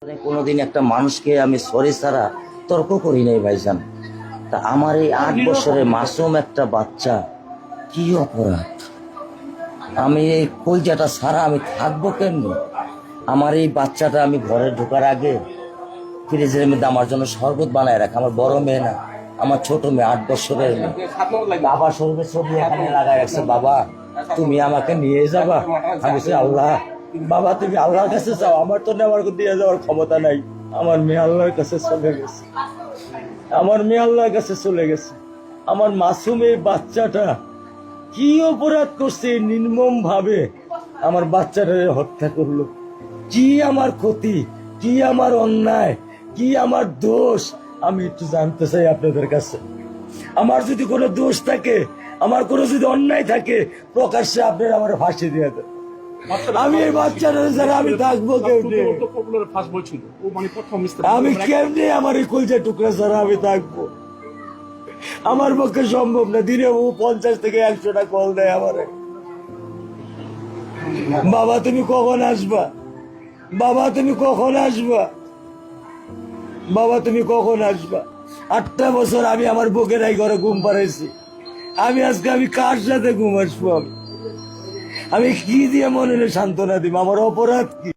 কোনোদিন একটা মানুষকে আমি সরি ছাড়া তর্ক করি নাই ভাইজান। তা আমার এই 8 বছরের মাসুম একটা বাচ্চা কি অপরাধ? আমি এই কলজাটা ছাড়া আমি থাকবো কেমনি? আমার এই বাচ্চাটা আমি ঘরে ঢোকার আগে ফ্রিজের মধ্যে আমার জন্য শরবত বানায় রাখে। আমার বড় মেয়ে না, আমার ছোট মেয়ে 8 বছরের মেয়ে। বাবা শরবত ছবি এখানে লাগায় রাখছে, বাবা তুমি আমাকে নিয়ে যাবা। আমি বলছি আল্লাহ, বাবা তুমি আল্লাহর কাছে যাও, আমার তো নেওয়ার দিয়ে যাওয়ার ক্ষমতা নাই। আমার মেয়ে আল্লাহর কাছে চলে গেছে, আমার মেয়ে আল্লাহর কাছে চলে গেছে। আমার মাসুম এই বাচ্চাটা কি অপরাধ করছে নির্মম ভাবে আমার বাচ্চাটা হত্যা করলো? কি আমার ক্ষতি, কি আমার অন্যায়, কি আমার দোষ? আমি একটু জানতে চাই আপনাদের কাছে। আমার যদি কোনো দোষ থাকে, আমার কোনো যদি অন্যায় থাকে, প্রকাশ্যে আপনারা আমার ফাঁসি দিয়ে দেন। আমি এই বাচ্চাটা যারা আমি থাকবো কেমনি? আমি কেমনি আমার এই কলজা টুকরা ছাড়া আমি থাকবো? আমার পক্ষে সম্ভব না। দিনে ও 50 থেকে 100টা কল দেয় আমারে, বাবা তুমি কখন আসবা, বাবা তুমি কখন আসবা, বাবা তুমি কখন আসবা। 8টা বছর আমি আমার বুকের এই ঘরে ঘুম পাড়াইছি। আমি আজকে আমি কার সাথে ঘুম আসবো? আমি কি দিয়ে মনে সান্ত্বনা দিব? আমার অপরাধ কি?